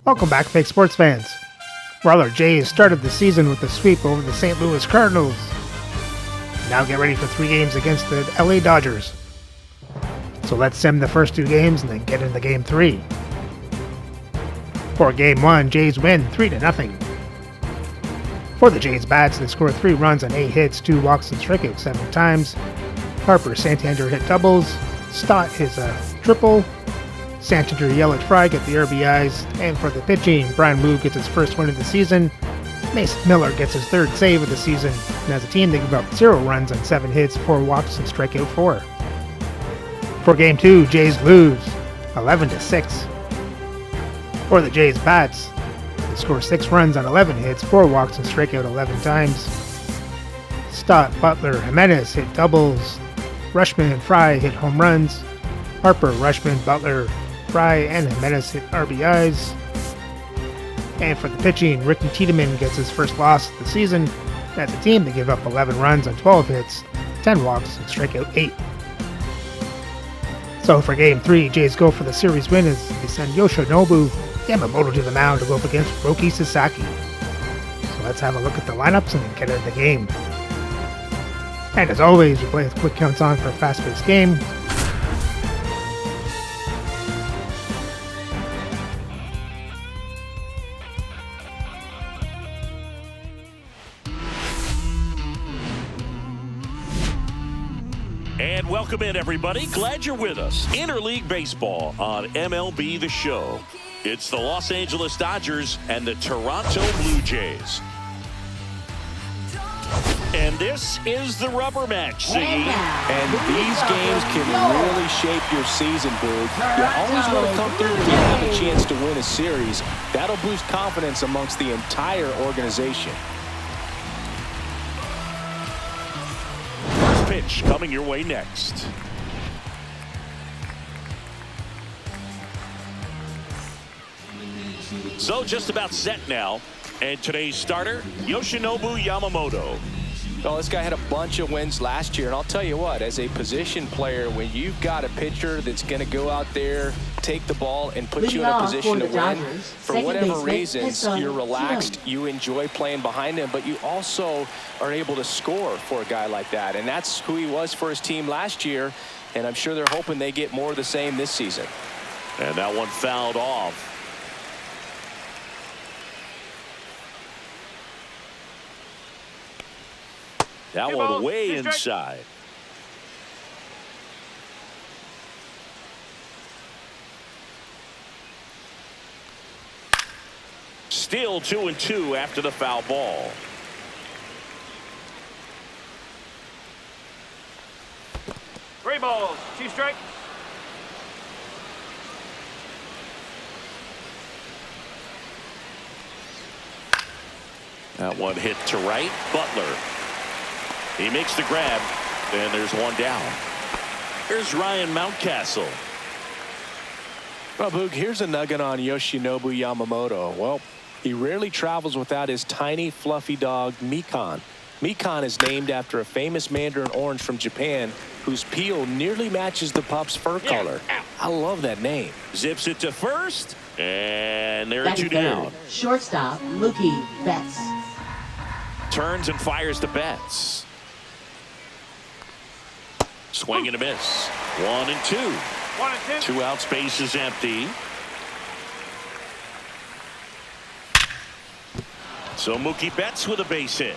Welcome back, fake sports fans. Well, our Jays started the season with a sweep over the St. Louis Cardinals. Now get ready for 3 games against the LA Dodgers. So let's sim the first 2 games and then get into game 3. For game 1, Jays win 3-0. For the Jays bats, they scored 3 runs on 8 hits, 2 walks and strikeouts 7 times. Harper Santander hit doubles. Stott hits a triple. Santander, Yelich, Fry get the RBIs, and for the pitching, Brian Wu gets his first win of the season. Mason Miller gets his 3rd save of the season, and as a team they give up 0 runs on 7 hits, 4 walks, and strikeout 4. For game 2, Jays lose 11-6. For the Jays bats, they score 6 runs on 11 hits, 4 walks, and strikeout 11 times. Stott, Butler, Jimenez hit doubles. Rushman and Fry hit home runs. Harper, Rushman, Butler, Fry, and Jimenez hit RBIs. And for the pitching, Ricky Tiedemann gets his first loss of the season. As a team, they give up 11 runs on 12 hits, 10 walks, and strikeout 8. So for Game 3, Jays go for the series win as they send Yoshinobu Yamamoto to the mound to go up against Roki Sasaki. So let's have a look at the lineups and then get into the game. And as always, we play with quick counts on for a fast-paced game. And welcome in, everybody. Glad you're with us. Interleague Baseball on MLB The Show. It's the Los Angeles Dodgers and the Toronto Blue Jays. And this is the rubber match, Siggy. And these games can really shape your season, Boog. You always want to come through when you have a chance to win a series. That'll boost confidence amongst the entire organization. Pitch coming your way next. So just about set now, and today's starter, Yoshinobu Yamamoto. Well, this guy had a bunch of wins last year, and I'll tell you what, as a position player, when you've got a pitcher that's going to go out there, take the ball, and put you in a position to win, for whatever reasons, you're relaxed, you enjoy playing behind him, but you also are able to score for a guy like that, and that's who he was for his team last year, and I'm sure they're hoping they get more of the same this season. And that one fouled off. That one way inside. Still 2-2 after the foul ball. Three balls, 2 strikes. That one hit to right. Butler. He makes the grab, and there's one down. Here's Ryan Mountcastle. Well, Boog, here's a nugget on Yoshinobu Yamamoto. Well, he rarely travels without his tiny, fluffy dog, Mikan. Mikan is named after a famous mandarin orange from Japan whose peel nearly matches the pup's fur color. I love that name. Zips it to first, and there are 2 down. Shortstop, Mookie Betts. Turns and fires to Betts. Swing and a miss. 1-2. 1-2. 2 out, space is empty. So Mookie Betts with a base hit.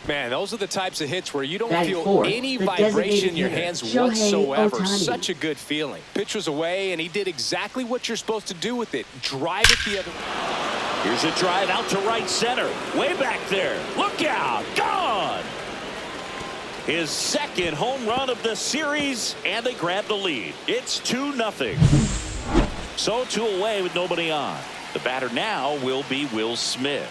Man, those are the types of hits where you don't Batting feel fourth, any the vibration in your designated hands hitter, whatsoever. Shohei Ohtani. Such a good feeling. Pitch was away, and he did exactly what you're supposed to do with it. Drive it the other way. Here's a drive out to right center. Way back there. Look out. Gone. His 2nd home run of the series, and they grab the lead. It's 2-0. So 2 away with nobody on. The batter now will be Will Smith.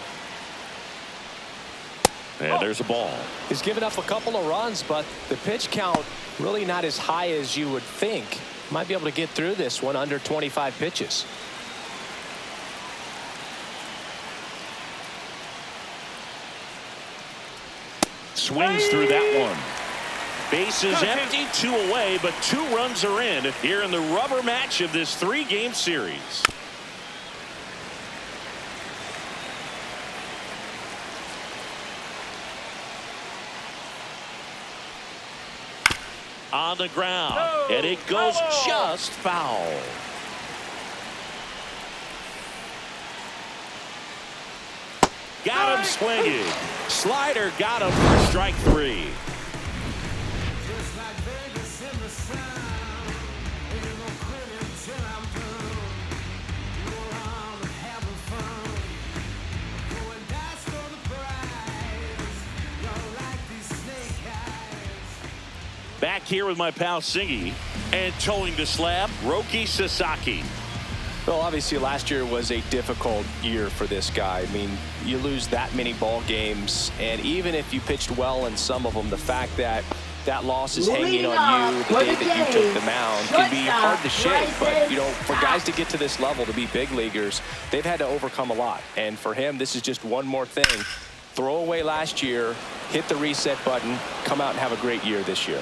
And there's a ball. He's given up a couple of runs, but the pitch count really not as high as you would think. Might be able to get through this one under 25 pitches. Swings through that one. Bases empty, 2 away, but 2 runs are in here in the rubber match of this 3-game series. On the ground, and it goes just foul. Got him swinging. Slider got him for strike 3. Back here with my pal Singy, and towing the slab, Roki Sasaki. Well, obviously last year was a difficult year for this guy. I mean, you lose that many ball games, and even if you pitched well in some of them, the fact that that loss is hanging on you the day that you took the mound can be hard to shake. But, you know, for guys to get to this level, to be big leaguers, they've had to overcome a lot. And for him, this is just one more thing. Throw away last year, hit the reset button, come out and have a great year this year.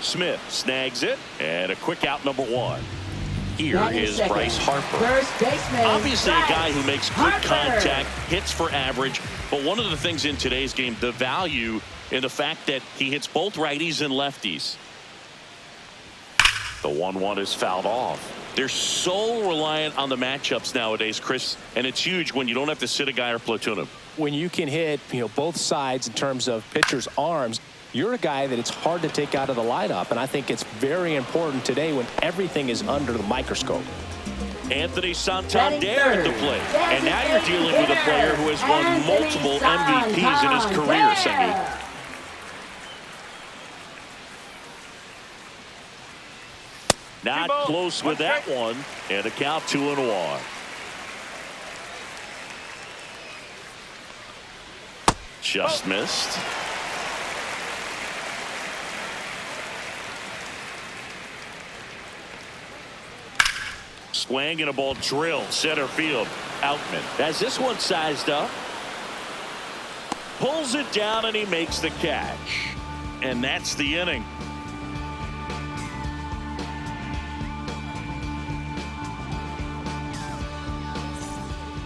Smith snags it, and a quick out, number 1. Here is Bryce Harper. First baseman. Obviously a guy who makes good contact, hits for average, but one of the things in today's game, the value in the fact that he hits both righties and lefties. The 1-1 is fouled off. They're so reliant on the matchups nowadays, Chris, and it's huge when you don't have to sit a guy or platoon him. When you can hit, you know, both sides in terms of pitchers' arms, you're a guy that it's hard to take out of the lineup, and I think it's very important today when everything is under the microscope. Anthony Santander at the plate, and now you're dealing with a player who has won multiple MVPs in his career, Sengi. Not close with that one, and a count 2-1. Just missed. Swing and a ball drilled center field. Outman has this one sized up. Pulls it down and he makes the catch. And that's the inning.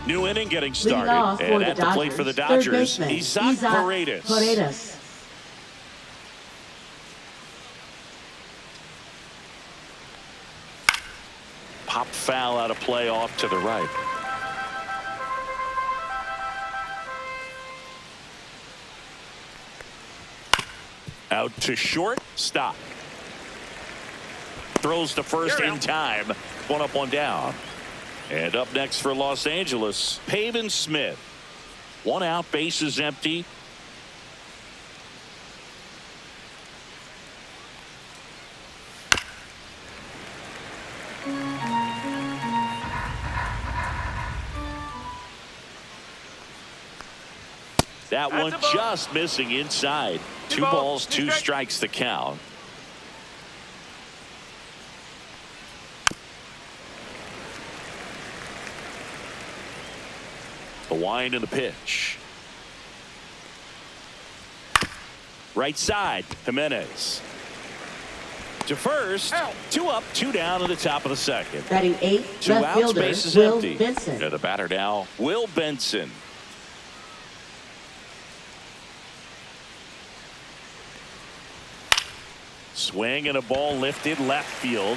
New inning getting started. And at the plate for the Dodgers, Isaac Paredes. Pop foul out of play off to the right. Out to short. Stop. Throws to first in time. 1 up, 1 down. And up next for Los Angeles, Pavin Smith. 1 out, bases empty. That one just missing inside. 2 balls, 2 strikes the count. The wind and the pitch. Right side, Jimenez. To first, 2 up, 2 down in the top of the second. Batting 8, 2 left outs, fielder, bases Will empty. Benson. And the batter now, Will Benson. Swing and a ball lifted left field.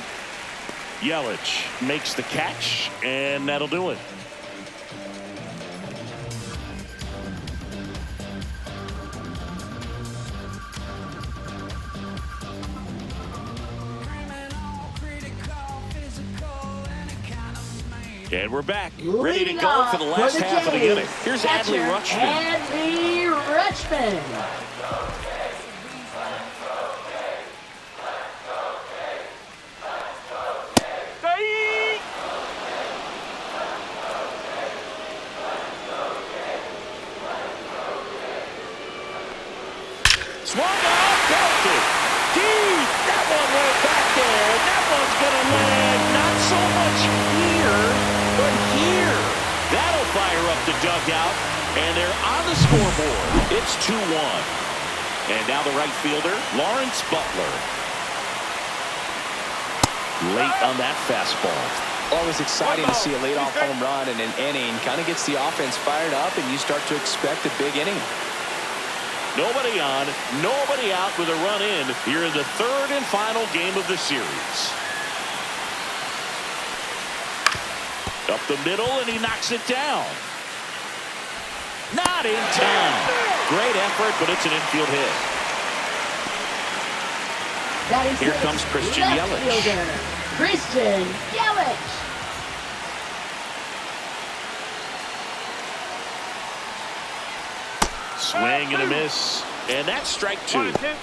Yelich makes the catch, and that'll do it. And we're back, ready to go for the last half of the inning. Here's Adley Rutschman. Adley Rutschman. Swung out, belted. Deep. That one went back there. And that one's going to land not so much here, but here. That'll fire up the dugout. And they're on the scoreboard. It's 2-1. And now the right fielder, Lawrence Butler. Late on that fastball. Always exciting to see a leadoff home run in an inning. Kind of gets the offense fired up, and you start to expect a big inning. Nobody on, nobody out with a run in here in the third and final game of the series. Up the middle, and he knocks it down. Not in time. Great effort, but it's an infield hit. That is Here comes Christian left Yelich. fielder, Christian Yelich. Swing and a miss. And that's strike 2. 1-2.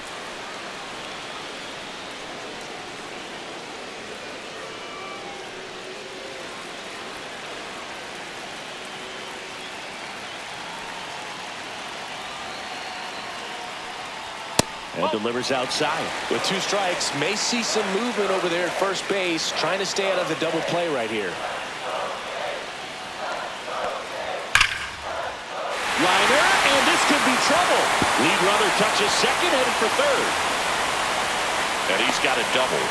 And delivers outside. With 2 strikes, may see some movement over there at first base, trying to stay out of the double play right here. Liner, and this could be trouble. Lead runner touches second, headed for third. And he's got a double.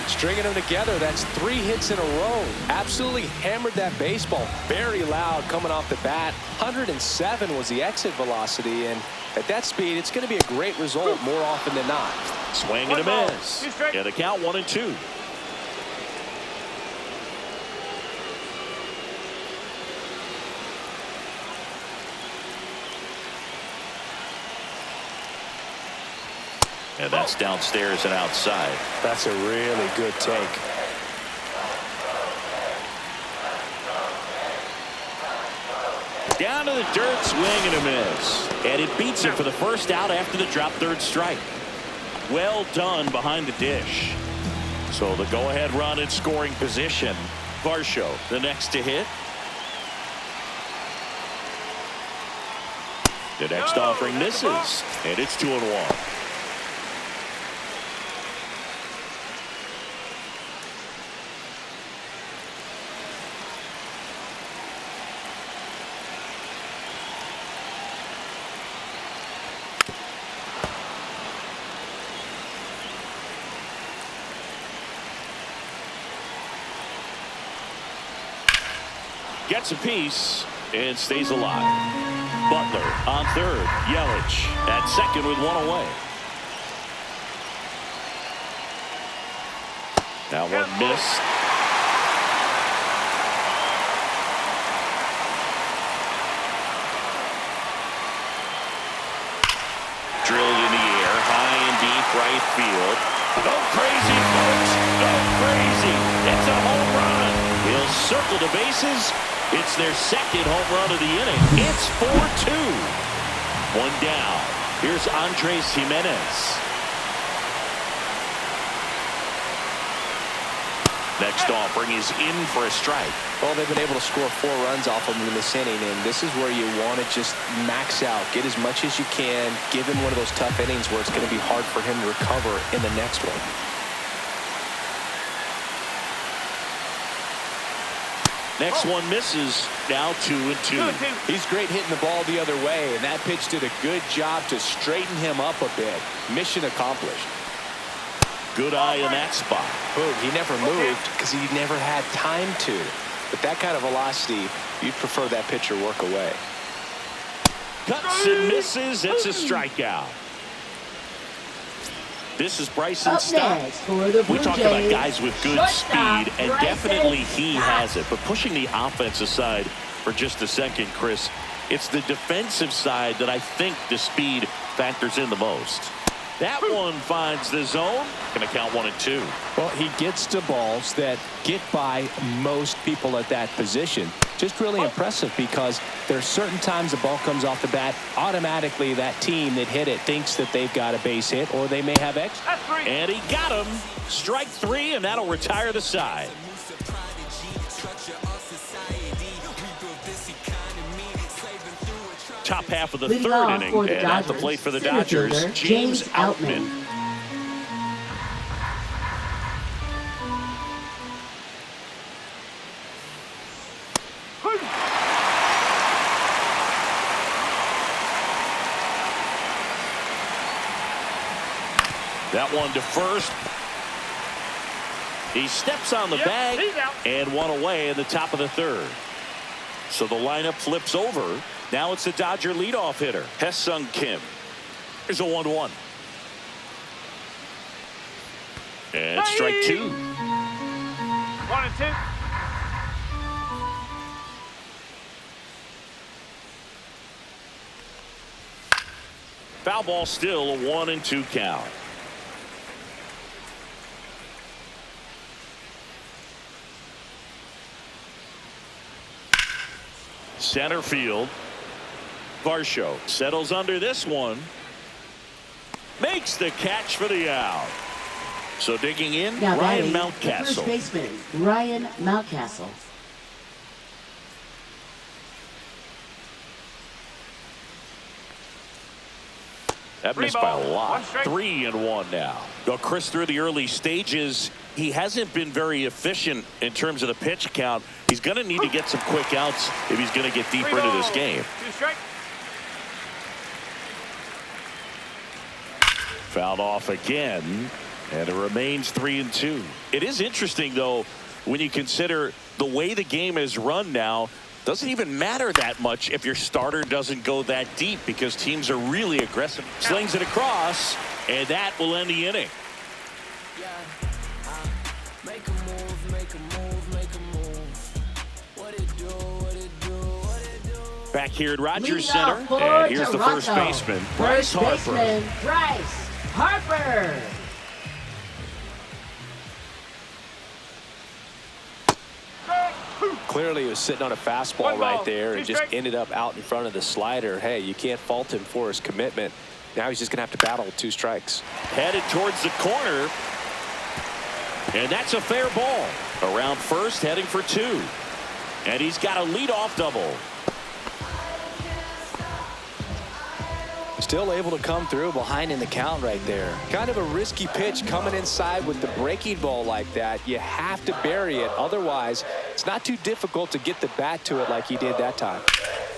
Stringing them together, that's 3 hits in a row. Absolutely hammered that baseball. Very loud coming off the bat. 107 was the exit velocity, and at that speed, it's going to be a great result more often than not. Swing and a miss. And a count 1-2. And that's downstairs and outside. That's a really good take. Down to the dirt, swing and a miss. And it beats him for the first out after the drop third strike. Well done behind the dish. So the go-ahead run in scoring position. Varsho, the next to hit. The next offering misses. And it's 2-1. Gets a piece and stays alive. Butler on third. Yelich at second with 1 away. Now one missed. Drilled in the air, high and deep right field. Go crazy, folks. Go crazy. It's a home run. He'll circle the bases. It's their second home run of the inning. It's 4-2. 1 down. Here's Andres Jimenez. Next offering is in for a strike. Well, they've been able to score 4 runs off of him in this inning, and this is where you want to just max out, get as much as you can, give him one of those tough innings where it's going to be hard for him to recover in the next one. Next one misses. Now 2-2. He's great hitting the ball the other way, and that pitch did a good job to straighten him up a bit. Mission accomplished. Good eye in that spot. Boom, he never moved because he never had time to. But that kind of velocity, you'd prefer that pitcher work away. Cuts and misses. It's a strikeout. This is Bryson Stott. We talk about guys with good speed, and definitely he has it. But pushing the offense aside for just a second, Chris, it's the defensive side that I think the speed factors in the most. That one finds the zone. Going to count 1-2. Well, he gets to balls that get by most people at that position. Just really impressive because there are certain times the ball comes off the bat, automatically that team that hit it thinks that they've got a base hit or they may have extra. And he got him. Strike 3, and that'll retire the side. Top half of the third inning, and at the plate for the Dodgers, James Outman. That one to first. He steps on the bag he's out. and one away in the top of the third. So the lineup flips over. Now it's the Dodger leadoff hitter, Hesung Kim. Here's a 1-1. And strike two. 1-2. Foul ball, still a 1-2 count. Center field. Varsho settles under this one. Makes the catch for the out. So digging in, Now Ryan batting, the Mountcastle. first baseman, Ryan Mountcastle. That missed by a lot. 3-1 now. Well, Chris, through the early stages, he hasn't been very efficient in terms of the pitch count. He's going to need to get some quick outs if he's going to get deeper into this game. 2 strike. Fouled off again, and it remains 3-2. It is interesting, though, when you consider the way the game is run now. Doesn't even matter that much if your starter doesn't go that deep, because teams are really aggressive. Slings it across, and that will end the inning. Make a move, make a move, make a move. What it do, what it do, what it do. Back here at Rogers Leading off Center, for and here's the first Toronto. baseman, Bryce First Harper. baseman, Bryce Harper. Clearly, he was sitting on a fastball One ball, right there and 2 just strikes. ended up out in front of the slider. Hey, you can't fault him for his commitment. Now he's just going to have to battle with 2 strikes. Headed towards the corner, and that's a fair ball. Around first, heading for 2. And he's got a leadoff double. Still able to come through behind in the count right there. Kind of a risky pitch coming inside with the breaking ball like that. You have to bury it. Otherwise, it's not too difficult to get the bat to it like he did that time.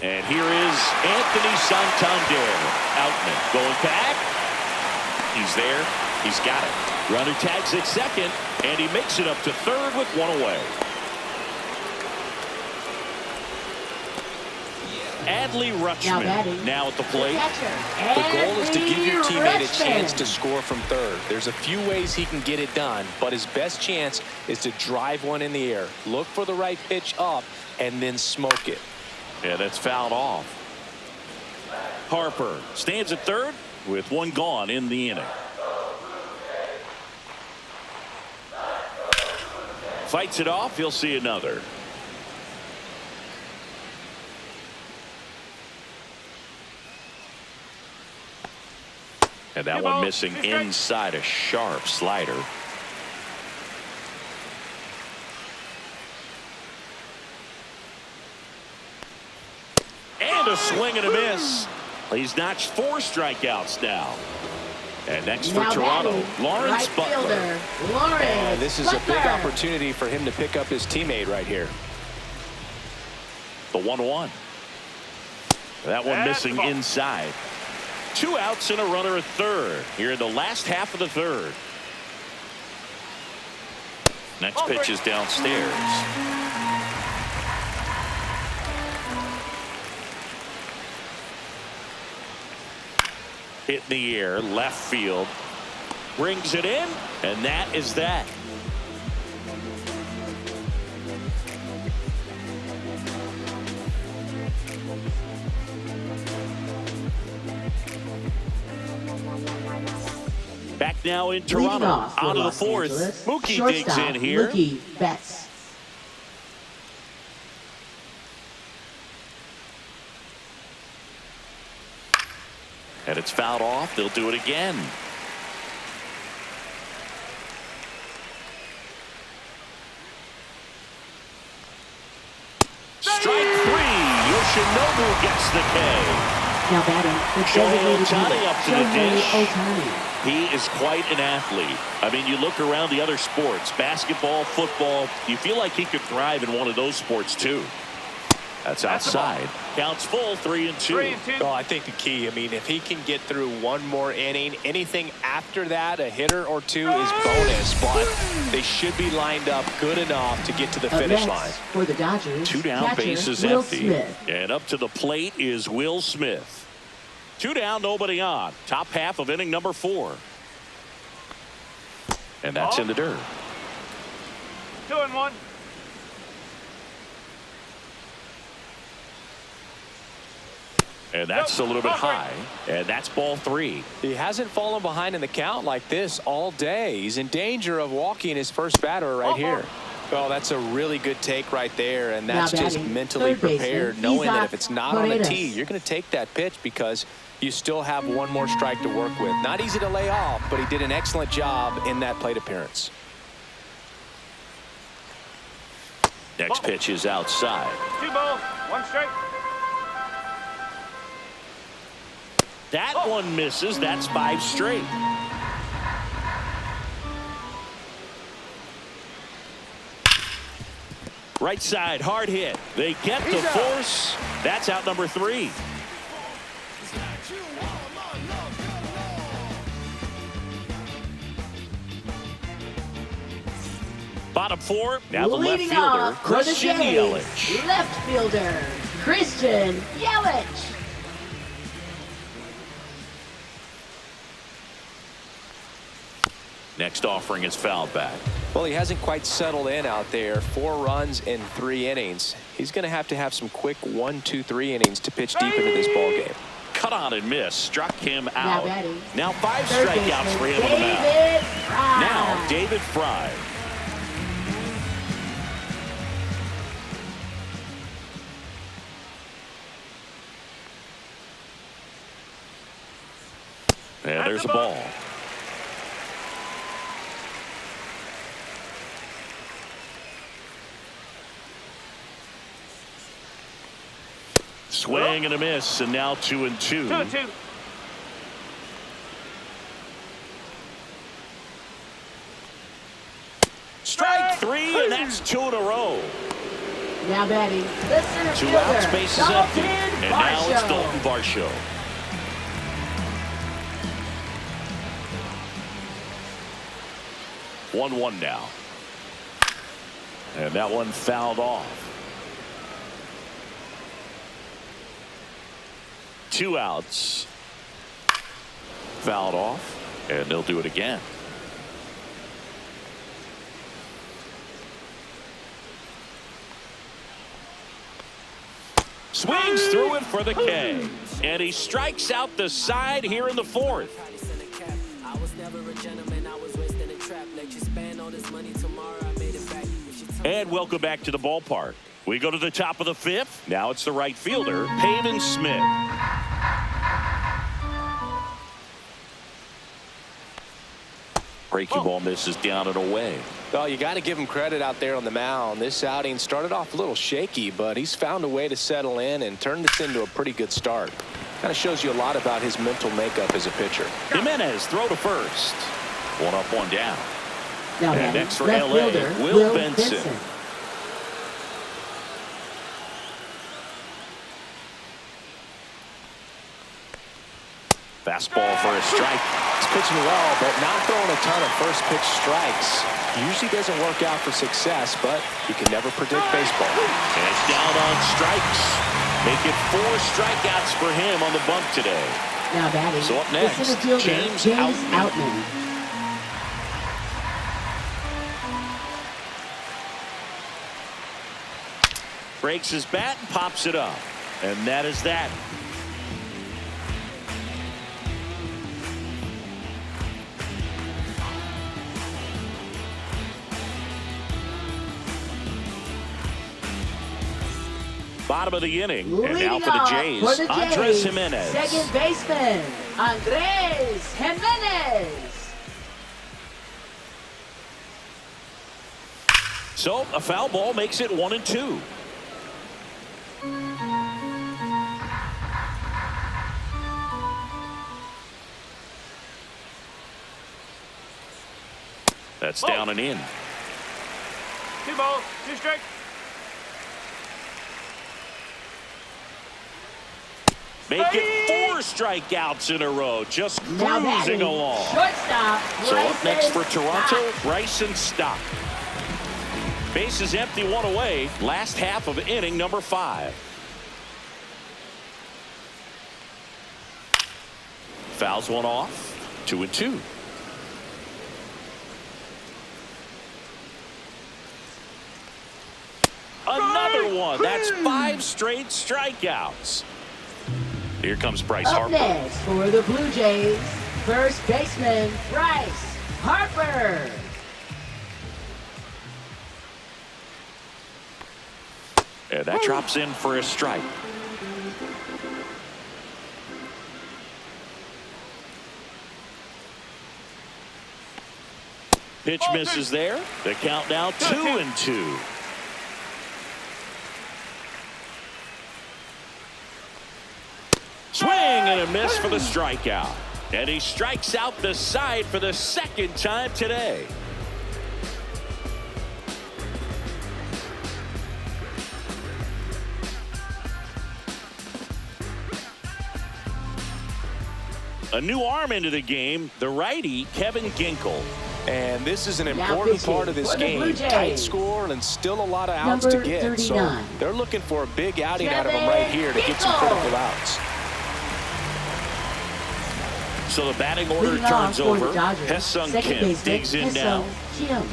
And here is Anthony Santander. Outman going back. He's there. He's got it. Runner tags at second, and he makes it up to third with 1 away. Adley Rutschman now at the plate. The goal is to give your teammate a chance to Rutschman. score from third. There's a few ways he can get it done, but his best chance is to drive one in the air. Look for the right pitch up and then smoke it. Yeah, that's fouled off. Harper stands at third with 1 gone in the inning. Fights it off. He'll see another. And that one missing inside, a sharp slider. And a swing and a miss. He's notched 4 strikeouts now. And next for Now Toronto, batting, Lawrence right Butler. fielder, Lawrence And this is a big Butler. opportunity for him to pick up his teammate right here. The 1-1. That one That's missing ball. inside. 2 outs and a runner at third here in the last half of the third. Next pitch is downstairs. Hit in the air, left field. Brings it in, and that is that. Back now in Leading Toronto, off for out of the Los 4th. Angeles, Mookie digs shortstop, in here. Mookie Betts. And it's fouled off. They'll do it again. Strike 3. Yoshinobu gets the K. Now batting, the Shohei designated Ohtani hitter, up to the dish. Shohei Ohtani. He is quite an athlete. I mean, you look around the other sports, basketball, football, you feel like he could thrive in one of those sports too. That's outside. Counts full, 3-2. 3-2. Oh, I think the key, I mean, if he can get through one more inning, anything after that, a hitter or two is bonus, but they should be lined up good enough to get to the finish line. For the Dodgers, 2 down, catcher, base is Will empty. Smith. And up to the plate is Will Smith. 2 down, nobody on. Top half of inning number 4. And that's in the dirt. 2-1. And that's a little bit high. And that's ball 3. He hasn't fallen behind in the count like this all day. He's in danger of walking his first batter right here. Well, that's a really good take right there, and that's just mentally prepared, knowing that if it's not on the tee, you're going to take that pitch because you still have one more strike to work with. Not easy to lay off, but he did an excellent job in that plate appearance. Next pitch is outside. 2 balls, 1 strike. That one misses. That's 5 straight. Right side, hard hit. They get the force. That's out number 3. Bottom 4. Now the left Leading fielder, off for the Christian Jays, Yelich. left fielder, Christian Yelich. Next offering is fouled back. Well, he hasn't quite settled in out there. 4 runs in 3 innings. He's going to have some quick 1, 2, 3 innings to pitch deep into this ball game. Cut on and miss. Struck him out. batting, Now 5 third strikeouts for him on the mound. David Fry. Now David Fry. And there's a ball. Swing and a miss, and now 2-2. 2-2. Strike 3, and that's 2 in a row. Now batting, the center 2 fielder, outs, base is empty. Dalton And now it's Varsho. Dalton Varsho. One now. And that one fouled off. 2 outs. Fouled off. And they'll do it again. Swings through it for the K. And he strikes out the side here in the 4th. I was never a gentleman, I was raised in a trap. Let you spend all this money tomorrow, I made it back. And welcome back to the ballpark. We go to the top of the 5th. Now it's the right fielder, Pavin Smith. Breaking ball misses down and away. Well, you got to give him credit out there on the mound. This outing started off a little shaky, but he's found a way to settle in and turn this into a pretty good start. Kind of shows you a lot about his mental makeup as a pitcher. Jimenez throw to first. 1 up, 1 down. Now And batting, next for left LA, fielder, Will Benson. Fastball for a strike. He's pitching well, but not throwing a ton of first pitch strikes. Usually doesn't work out for success, but you can never predict baseball. And it's down on strikes. Make it 4 strikeouts for him on the bump today. Now batting, So up the next, center fielder, James James Outman. Outman. Breaks his bat and pops it up. And that is that. Bottom of the inning. And Leading now for the off Jays, for the Andres Jays, Jimenez. second baseman, Andres Jimenez. So a foul ball makes it 1-2. That's down and in. 2 balls, 2 strikes. Make it 4 strikeouts in a row. Just Now cruising batting, along. shortstop, So up next for Bryson Toronto, Stott. Bryson Stott. Bases empty, 1 away. Last half of inning number 5. Fouls one off. 2-2. Another one. That's 5 straight strikeouts. Here comes Bryce Up Harper. next for the Blue Jays, first baseman Bryce Harper. And that drops in for a strike. Pitch misses there. The count now 2-2. Swing and a miss for the strikeout. And he strikes out the side for the 2nd time today. A new arm into the game, the righty, Kevin Ginkel. And this is an Now important pitching part of this for the Blue game. Jays. Tight score and still a lot of outs Number to get. 39. So they're looking for a big outing out of him right here to get some Ginkel. critical outs. So the batting order Leading off turns for over. the Dodgers, Hesung second Kim baseman, digs in Hesung now. Kim.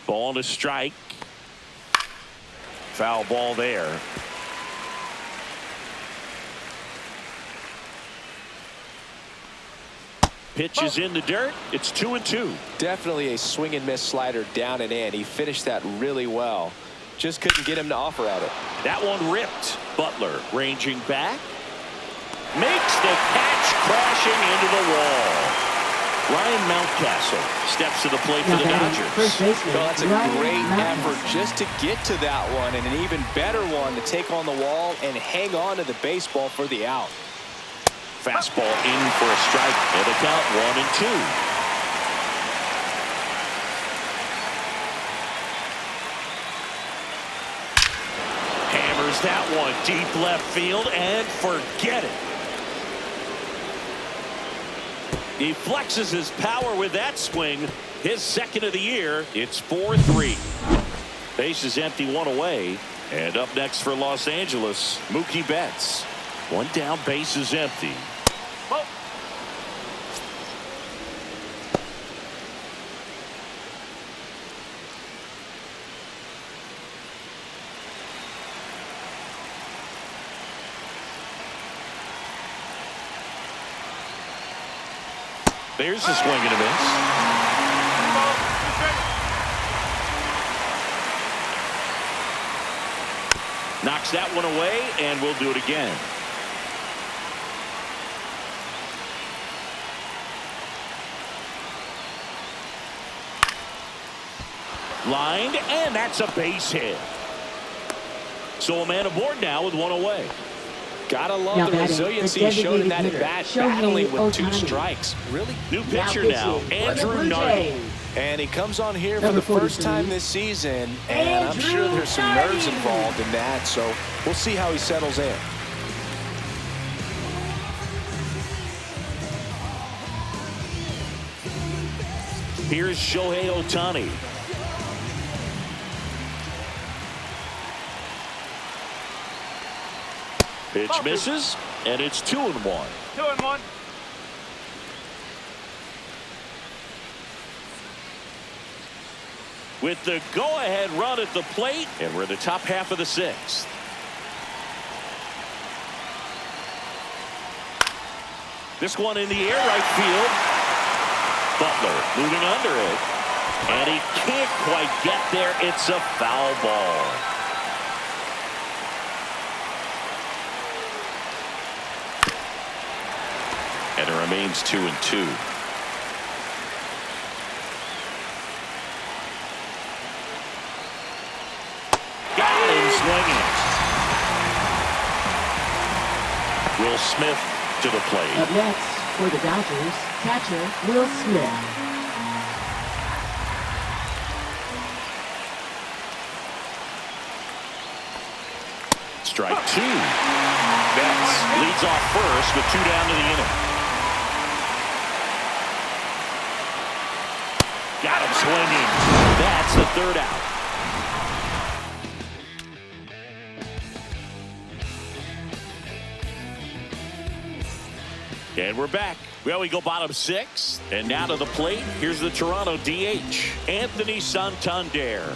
Ball to strike. Foul ball there. Pitch is in the dirt. It's 2-2. Definitely a swing and miss slider down and in. He finished that really well. Just couldn't get him to offer at it. That one ripped. Butler ranging back. Makes the catch, crashing into the wall. Ryan Mountcastle steps to the plate for Now the batting, first Dodgers. baseman Well, that's a Ryan great Mountcastle. effort just to get to that one, and an even better one to take on the wall and hang on to the baseball for the out. Fastball in for a strike. And the count 1-2. Hammers that one deep left field and forget it. He flexes his power with that swing. His 2nd of the year. It's 4-3. Bases empty, 1 away. And up next for Los Angeles, Mookie Betts. 1 down, bases empty. There's a swing and a miss. Knocks that one away, and we'll do it again. Lined, and that's a base hit. So a man aboard now with 1 away. Gotta love Now the batting, resiliency the he showed in that designated at bat, hitter, battling with 2 Shohei strikes. Really? New pitcher now, pitching for the Andrew Blue Nardi. Jays. And he comes on here for Number the first 43. time this season, and I'm sure there's some nerves involved in that, so we'll see how he settles in. Here's Shohei Ohtani. Pitch misses, and it's 2-1. 2-1. With the go-ahead run at the plate, and we're in the top half of the 6th. This one in the air, right field. Butler moving under it, and he can't quite get there. It's a foul ball. And it remains 2-2. Got him swinging. Will Smith to the plate. Up next for the Dodgers, catcher Will Smith. strike two. Betts leads off first with 2 down to the inning. Got him swinging. That's the 3rd out. And we're back. Well, we go bottom 6. And now to the plate. Here's the Toronto DH, Anthony Santander.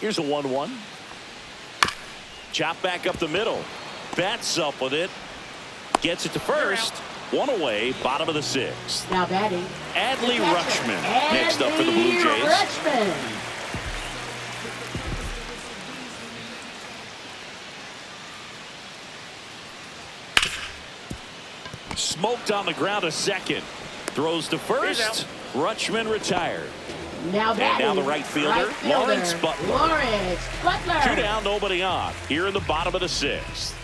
Here's a 1-1. Chop back up the middle. Betts up with it. Gets it to first. 1 away, bottom of the 6th. Now batting, Adley Rutschman next up for the Blue Jays. Rutschman. Smoked on the ground to second. Throws to first. Rutschman retired. Now batting, and now the right fielder, Lawrence Butler. Lawrence Butler. 2 down, nobody on. Here in the bottom of the 6th.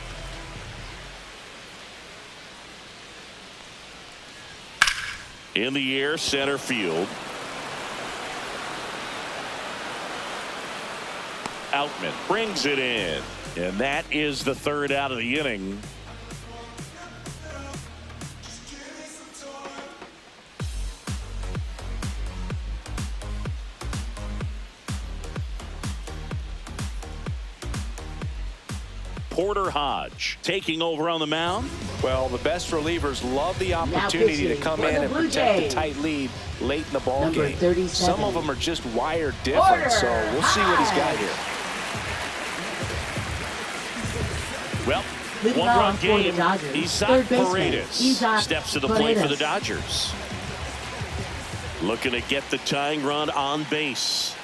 In the air, center field. Outman brings it in. And that is the 3rd out of the inning. Porter Hodge taking over on the mound. Well, the best relievers love the opportunity to come in and protect a tight lead late in the ball game. Some of them are just wired different, so we'll see what he's got here. Well, 1-run game. Isaac Paredes steps to the plate for the Dodgers. Looking to get the tying run on base.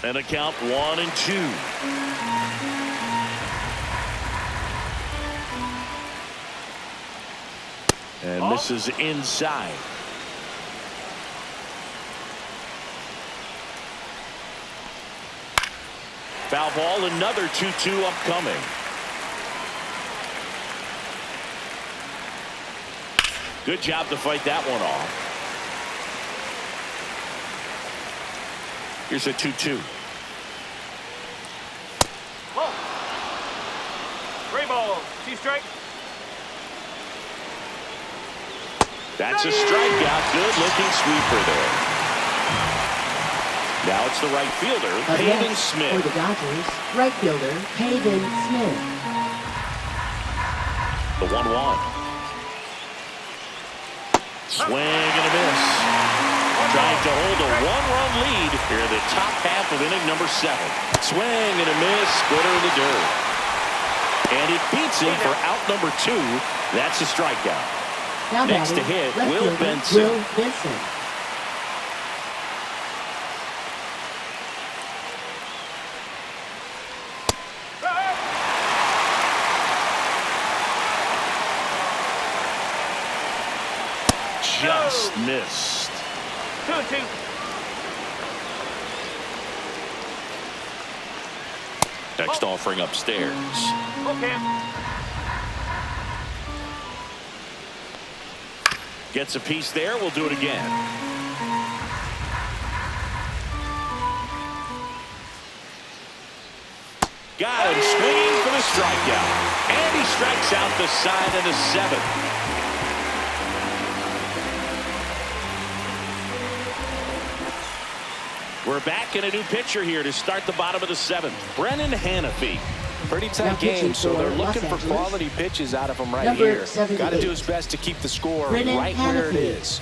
And a count 1-2. And misses inside. Foul ball, another 2-2 upcoming. Good job to fight that one off. Here's a 2-2. 3 balls, 2 strikes. That's a strikeout. Good looking sweeper there. Now it's the right fielder, Hayden Smith. For the Dodgers, right fielder, Hayden Smith. The 1-1. Swing and a miss. Trying to hold a 1-run lead here in the top half of inning number 7. Swing and a miss, splitter in the dirt. And it beats him for out number 2. That's a strikeout. Now next to hit, Will Benson. Will Benson. Just missed. 2-2. Next offering upstairs. Okay. Gets a piece there. We'll do it again. Got him swinging for the strikeout. And he strikes out the side of the 7th. We're back in a new pitcher here to start the bottom of the 7th. Brennan Hanafy. Pretty tight game, so they're looking for quality pitches out of him right here. Got to do his best to keep the score right where it is.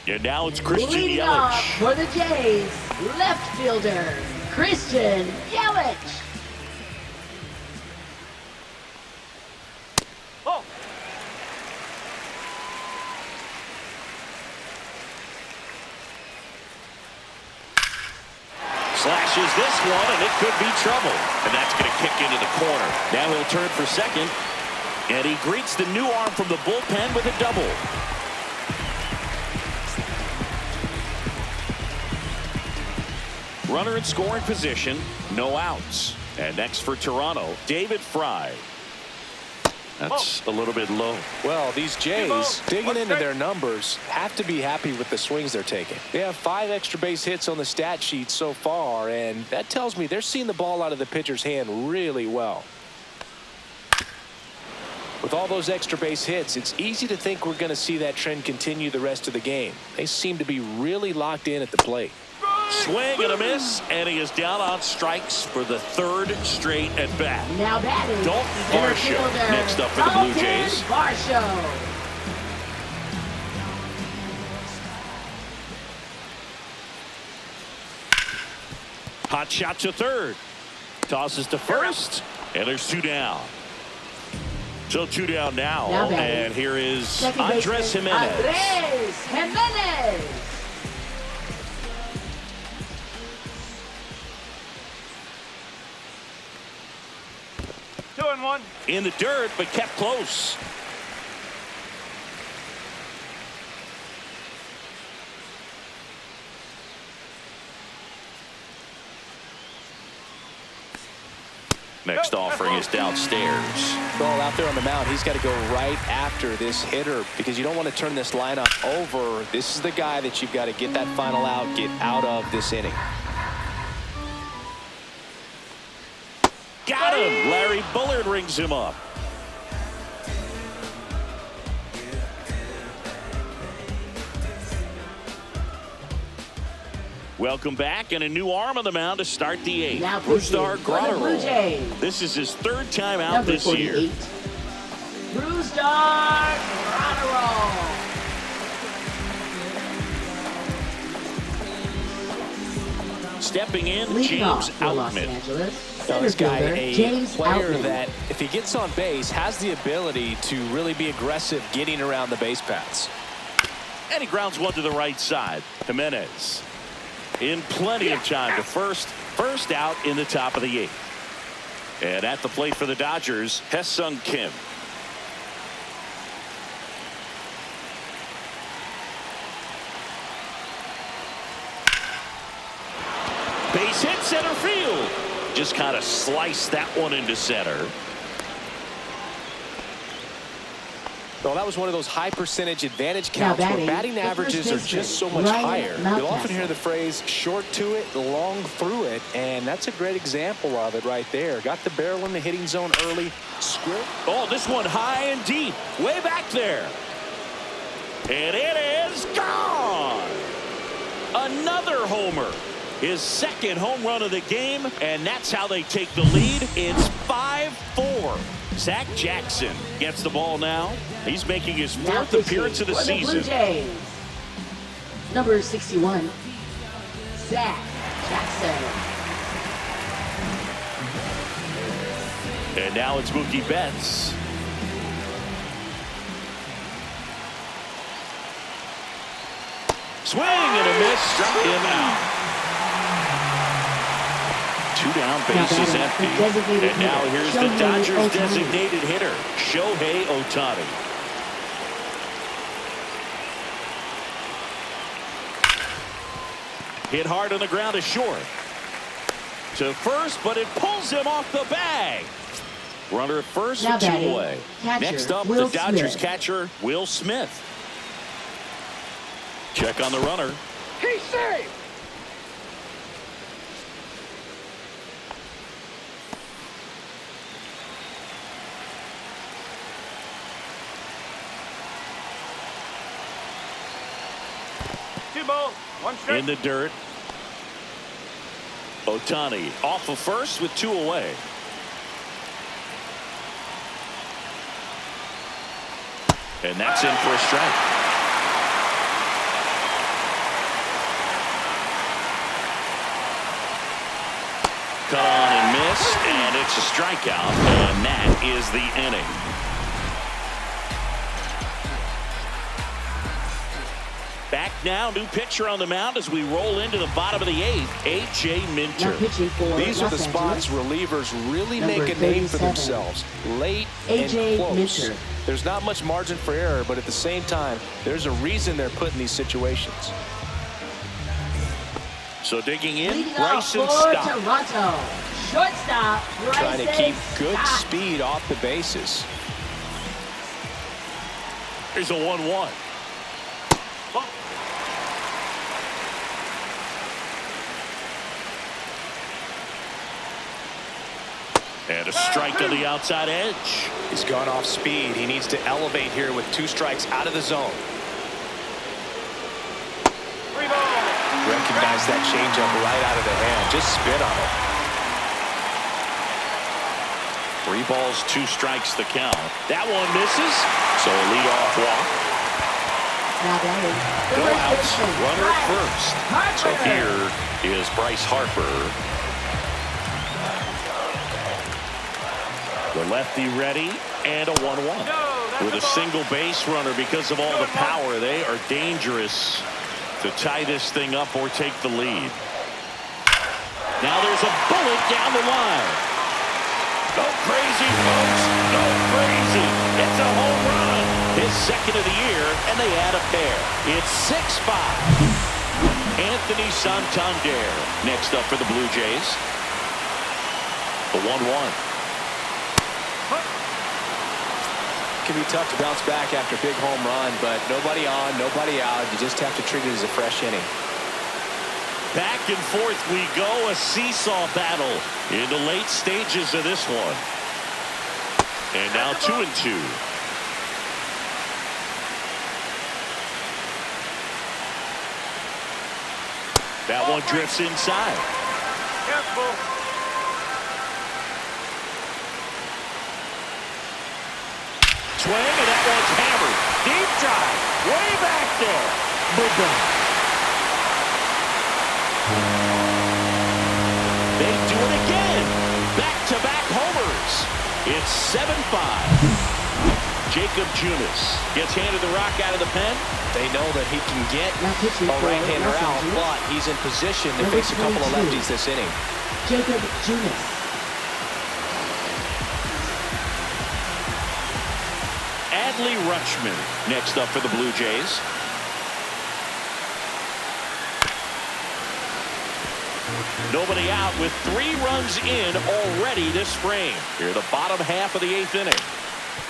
And now it's Christian Leading Yelich. off for the Jays, left fielder, Christian Yelich. Oh. Slashes this one, and it could be trouble. And that's going to kick into the corner. Now he'll turn for second. And he greets the new arm from the bullpen with a double. Runner in scoring position, no outs. And next for Toronto, David Fry. That's a little bit low. Well, these Jays, digging into their numbers, have to be happy with the swings they're taking. They have 5 extra base hits on the stat sheet so far, and that tells me they're seeing the ball out of the pitcher's hand really well. With all those extra base hits, it's easy to think we're going to see that trend continue the rest of the game. They seem to be really locked in at the plate. Swing and a miss, and he is down on strikes for the 3rd straight at bat. Now batting, Dalton center Varsho fielder, next up for the Blue Dalton Jays. Varsho. Hot shot to 3rd. Tosses to 1st, and there's 2 down. So 2 down now and here is Second Andres baseman, Jimenez. Andres Jimenez. Two and one. In the dirt, but kept close. Next offering is downstairs. Well, out there on the mound, he's got to go right after this hitter because you don't want to turn this lineup over. This is the guy that you've got to get that final out, get out of this inning. Got him. Larry Bullard rings him up. Welcome back, and a new arm on the mound to start the 8th. Now Brusdar for the Blue Jays. Grotterol. This is his 3rd time out Number this 48. year. Brusdar Grotterol. Stepping in, Leading James off for Los Outman. Angeles. Now, Center this guy, fielder, a James player Outman. that, if he gets on base, has the ability to really be aggressive getting around the base paths. And he grounds one to the right side. Jimenez in plenty of time to first out in the top of the 8th. And at the plate for the Dodgers, Hesung Kim. Base hit center field. Just kind of sliced that one into center. Well, that was one of those high percentage advantage Now counts where batting, batting the first averages are baseman, just so much Ryan higher. You'll often Mountcastle. hear the phrase short to it, long through it, and that's a great example of it right there. Got the barrel in the hitting zone early. Script. Oh, this one high and deep, way back there. And it is gone. Another homer. His 2nd home run of the game, and that's how they take the lead. It's 5-4. Zach Jackson gets the ball now. He's making his 4th appearance of the season. Blue Jays. Number 61, Zach Jackson. And now it's Mookie Betts. Swing and a miss, struck him out. 2 down, base is empty. And now here's the Dodgers designated hitter, Shohei Ohtani. Hit hard on the ground to short. To first, but it pulls him off the bag. Runner at first, Now 2 batting, away. catcher, Next up, Will the Dodgers Smith. catcher, Will Smith. Check on the runner. He's safe. Two ball, one strike. In the dirt. Ohtani off of first with 2 away. And that's in for a strike. Cut on and missed, and it's a strikeout, and that is the inning. Back now, new pitcher on the mound as we roll into the bottom of the 8th, A.J. Now Minter. pitching for These are Los the spots Angeles. relievers really Number make a name for 37. themselves. Late A.J. and close. Minter. There's not much margin for error, but at the same time, there's a reason they're put in these situations. So digging in, Leading off Bryson for Stott. Toronto, shortstop Bryson Trying to keep good Stott. speed off the bases. Here's a 1-1. And a strike on the outside edge. He's gone off speed. He needs to elevate here with 2 strikes out of the zone. Recognize that changeup right out of the hand. Just spit on it. 3 balls, 2 strikes the count. That one misses. So a leadoff walk. Now that is the No first outs. baseman, Runner at Bryce first. So Harper. here is Bryce Harper. The lefty ready, and a 1-1. With a single base runner because of all the power, they are dangerous to tie this thing up or take the lead. Now there's a bullet down the line. Go crazy, folks. Go crazy. It's a home run. His second of the year, and they add a pair. It's 6-5. Anthony Santander next up for the Blue Jays. The 1-1. It can be tough to bounce back after a big home run, but nobody on, nobody out. You just have to treat it as a fresh inning. Back and forth we go, a seesaw battle in the late stages of this one. And now 2-2. That one drifts inside. Careful. Swing, and that one's hammered. Deep drive, way back there. Boom. They do it again. Back-to-back homers. It's 7-5. Jacob Junis gets handed the rock out of the pen. They know that he can get a right-hander out, but he's in position to face a couple of lefties this inning. Jacob Junis. Adley Rutschman next up for the Blue Jays. Nobody out with 3 runs in already this frame. Here the bottom half of the 8th inning.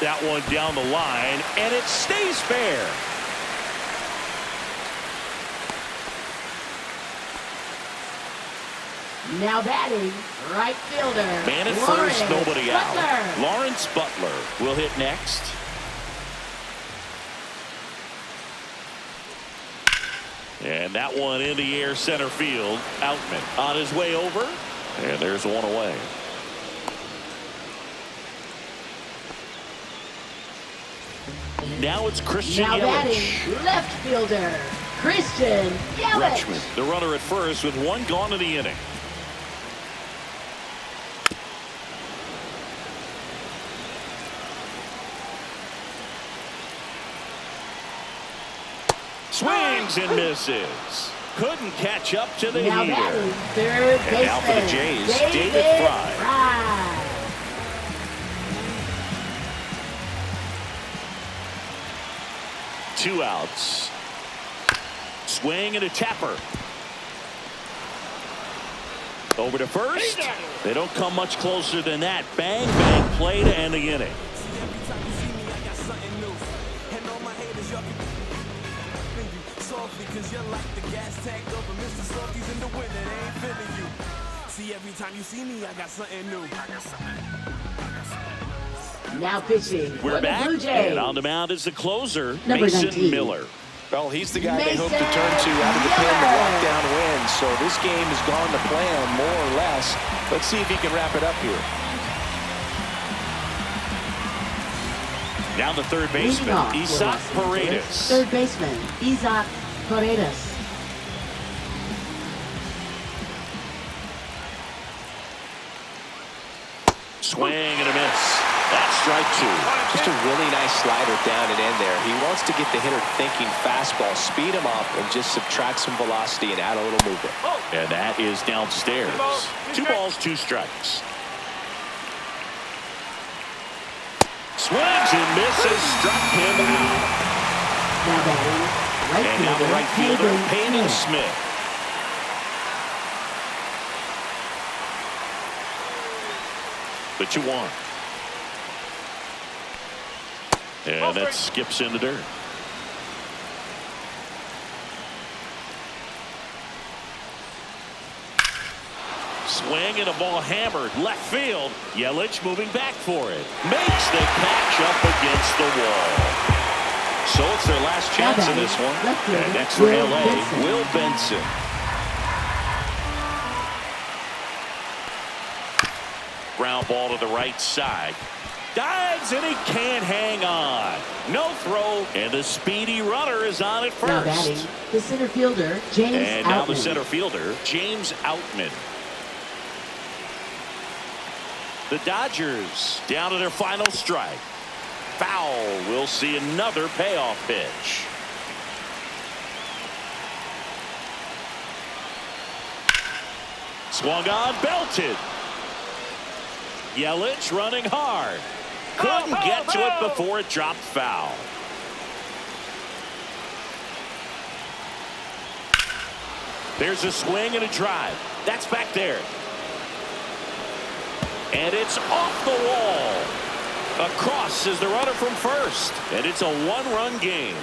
That one down the line, and it stays fair. Now batting, right fielder. Man at Lawrence first, nobody Butler. out. Lawrence Butler will hit next. And that one in the air center field. Outman on his way over. And there's one away. Now it's Christian Now Yelich. batting, left fielder. Christian Yelich. Rutschman, the runner at first with 1 gone in the inning. Swings and misses. Couldn't catch up to the Now heater. batting, third baseman. And now for the Jays, David Fry. 2 outs. Swing and a tapper. Over to first. They don't come much closer than that. Bang, bang play to end the inning. Because you're like the gas tank over Mr. Salty's in the winter, they ain't feeling you. See, every time you see me, I got something new. Now pitching. We're for the back, Blue Jays. and on the mound is the closer, Number Mason 19. Miller. Well, he's the guy they hope to Mason turn to out of the pen to Miller. walk down wins. So this game has gone to plan, more or less. Let's see if he can wrap it up here. Now the third Leading baseman, off for Isaac Los Angeles, Paredes. Third baseman, Isaac Paredes. Swing and a miss. That's strike 2. Just a really nice slider down and in there. He wants to get the hitter thinking fastball, speed him up, and just subtract some velocity and add a little movement. And that is downstairs. 2 balls, 2 strikes. Swings and misses. Struck him out. Now batting, right And now the right fielder, Peyton Smith. Smith. The 2-1. And that skips in the dirt. Swing and a ball hammered left field. Yelich moving back for it. Makes the catch up against the wall. So it's their last chance in this one. And next for LA, Will Benson. Ground ball to the right side. Dives and he can't hang on. No throw, and the speedy runner is on at first. Now batting, the center fielder, James And Outman. now the center fielder, James Outman. The Dodgers down to their final strike. Foul. We'll see another payoff pitch. Swung on, belted. Yelich running hard. Couldn't get to it before it dropped foul. There's a swing and a drive. That's back there. And it's off the wall. Across is the runner from first. And it's a one-run game.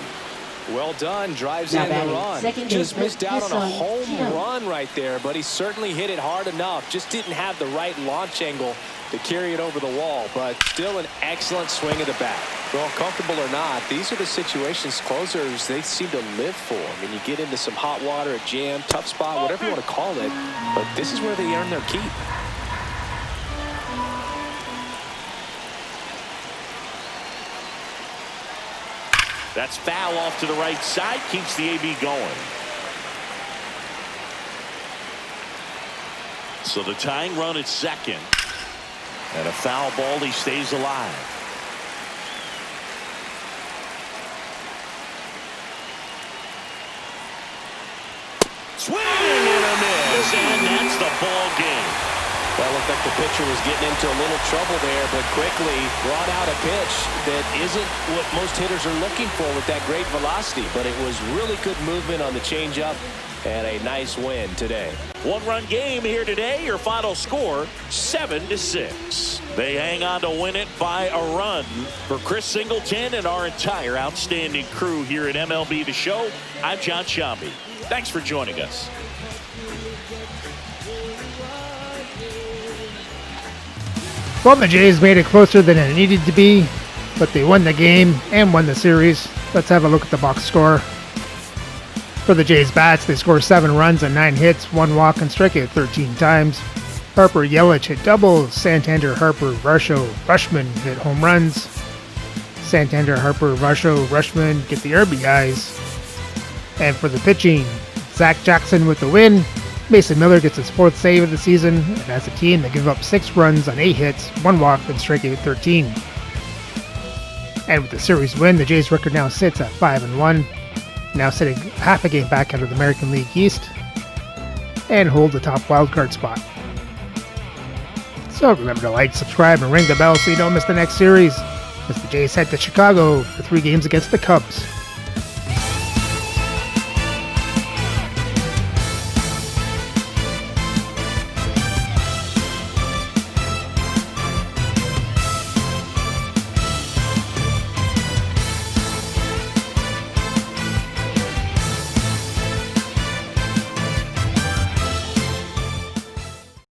Well done. Drives Now in the batting, run. second Just baseman, missed out on a Hassan home Kim. run right there, but he certainly hit it hard enough. Just didn't have the right launch angle to carry it over the wall, but still an excellent swing of the bat. Well, comfortable or not, these are the situations closers they seem to live for. I mean, you get into some hot water, a jam, tough spot, whatever you want to call it, but this is where they earn their keep. That's foul off to the right side. Keeps the AB going. So the tying run at second. And a foul ball. He stays alive. Swing and a miss. And that's the ball game. That looked like the pitcher was getting into a little trouble there, but quickly brought out a pitch that isn't what most hitters are looking for with that great velocity. But it was really good movement on the changeup and a nice win today. One-run game here today. Your final score, 7-6. They hang on to win it by a run. For Chris Singleton and our entire outstanding crew here at MLB The Show, I'm John Shambi. Thanks for joining us. Well, the Jays made it closer than it needed to be, but they won the game and won the series. Let's have a look at the box score. For the Jays bats, they scored 7 runs and 9 hits, 1 walk, and struck it 13 times. Harper, Yelich hit doubles. Santander, Harper, Varsho, Rushman hit home runs. Santander, Harper, Varsho, Rushman get the RBIs. And for the pitching, Zach Jackson with the win. Mason Miller gets his 4th save of the season, and as a team they give up 6 runs on 8 hits, 1 walk, and strike out 13. And with the series win, the Jays record now sits at 5-1, now sitting half a game back out of the American League East, and hold the top wildcard spot. So remember to like, subscribe, and ring the bell so you don't miss the next series, as the Jays head to Chicago for 3 games against the Cubs.